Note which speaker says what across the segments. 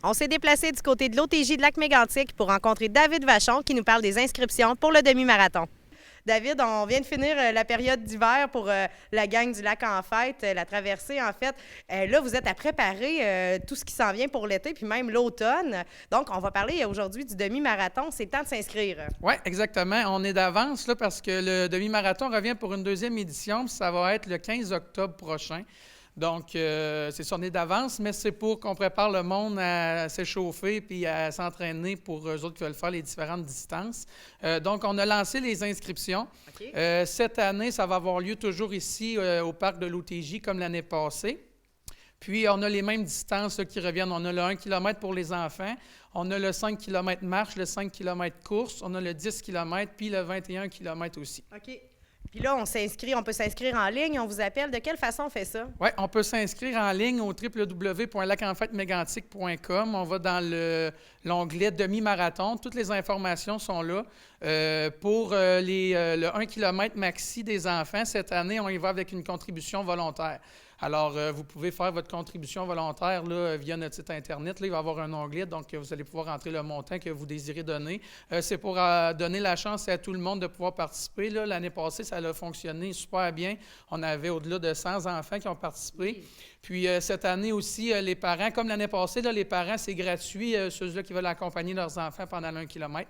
Speaker 1: On s'est déplacé du côté de l'OTJ de Lac-Mégantic pour rencontrer David Vachon qui nous parle des inscriptions pour le demi-marathon. David, on vient de finir la période d'hiver pour la gang du lac en fête, la traversée en fait. Là, vous êtes à préparer tout ce qui s'en vient pour l'été, puis même l'automne. Donc, on va parler aujourd'hui du demi-marathon. C'est le temps de s'inscrire.
Speaker 2: Oui, exactement. On est d'avance là, parce que le demi-marathon revient pour une deuxième édition. Ça va être le 15 octobre prochain. Donc, c'est ça, on est d'avance, mais c'est pour qu'on prépare le monde à s'échauffer puis à s'entraîner pour eux autres qui veulent faire les différentes distances. Donc, on a lancé les inscriptions. Okay. Cette année, ça va avoir lieu toujours ici au parc de l'OTJ comme l'année passée. Puis, on a les mêmes distances qui reviennent. On a le 1 km pour les enfants, on a le 5 km marche, le 5 km course, on a le 10 km puis le 21 km aussi.
Speaker 1: OK. Puis là, on peut s'inscrire en ligne, on vous appelle. De quelle façon on fait ça?
Speaker 2: Oui, on peut s'inscrire en ligne au www.lacenfêtemégantic.com. On va dans l'onglet demi-marathon. Toutes les informations sont là. Pour le 1 km maxi des enfants, cette année, on y va avec une contribution volontaire. Alors, vous pouvez faire votre contribution volontaire là, via notre site Internet. Là, il va y avoir un onglet, donc vous allez pouvoir entrer le montant que vous désirez donner. C'est pour donner la chance à tout le monde de pouvoir participer. Là, l'année passée, ça a fonctionné super bien. On avait au-delà de 100 enfants qui ont participé. Puis cette année aussi, les parents, comme l'année passée, là, les parents, c'est gratuit, ceux-là qui veulent accompagner leurs enfants pendant le 1 km.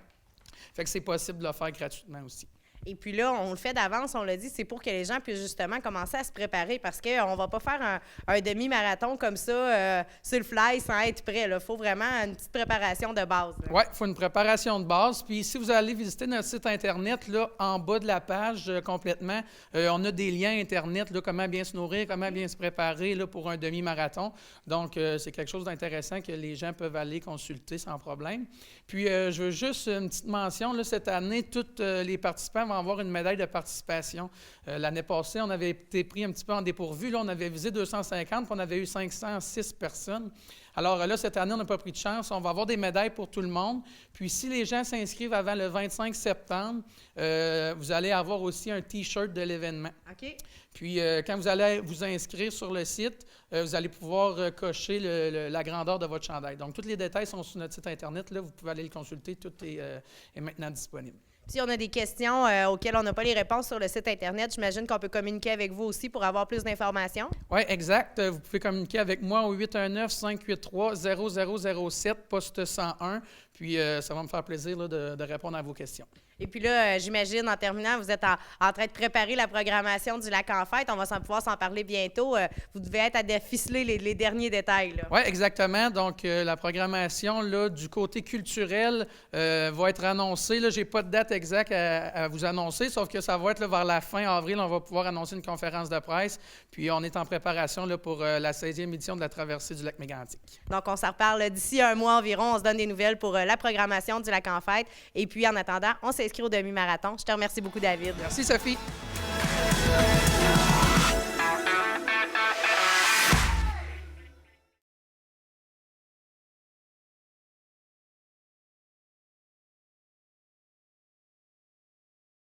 Speaker 2: Fait que c'est possible de le faire gratuitement aussi.
Speaker 1: Et puis là, on le fait d'avance, on l'a dit, c'est pour que les gens puissent justement commencer à se préparer parce qu'on ne va pas faire un demi-marathon comme ça sur le fly sans être prêt. Il faut vraiment une petite préparation de base.
Speaker 2: Oui, il faut une préparation de base. Puis si vous allez visiter notre site Internet, là, en bas de la page complètement, on a des liens Internet, là, comment bien se nourrir, comment bien se préparer là, pour un demi-marathon. Donc, c'est quelque chose d'intéressant que les gens peuvent aller consulter sans problème. Puis, je veux juste une petite mention. Là, cette année, tous les participants vont avoir une médaille de participation. L'année passée, on avait été pris un petit peu en dépourvu. Là, on avait visé 250, puis on avait eu 506 personnes. Alors là, cette année, on n'a pas pris de chance. On va avoir des médailles pour tout le monde. Puis si les gens s'inscrivent avant le 25 septembre, vous allez avoir aussi un T-shirt de l'événement.
Speaker 1: OK.
Speaker 2: Puis quand vous allez vous inscrire sur le site, vous allez pouvoir cocher la grandeur de votre chandail. Donc, tous les détails sont sur notre site Internet. Là, vous pouvez aller le consulter. Tout est maintenant disponible.
Speaker 1: Si on a des questions auxquelles on n'a pas les réponses sur le site Internet, j'imagine qu'on peut communiquer avec vous aussi pour avoir plus d'informations.
Speaker 2: Oui, exact. Vous pouvez communiquer avec moi au 819-583-0007, poste 101. Puis, ça va me faire plaisir là, de répondre à vos questions.
Speaker 1: Et puis là, j'imagine, en terminant, vous êtes en train de préparer la programmation du lac en fête. On va pouvoir s'en parler bientôt. Vous devez être à ficeler les derniers détails.
Speaker 2: Oui, exactement. Donc, la programmation là, du côté culturel va être annoncée. Je n'ai pas de date exacte à vous annoncer, sauf que ça va être là, vers la fin avril. On va pouvoir annoncer une conférence de presse. Puis, on est en préparation là, pour la 16e édition de la traversée du lac Mégantic.
Speaker 1: Donc, on s'en reparle d'ici un mois environ. On se donne des nouvelles pour la programmation du lac en fête. Et puis, en attendant, on s'inscrit au demi-marathon. Je te remercie beaucoup, David.
Speaker 2: Merci, Sophie.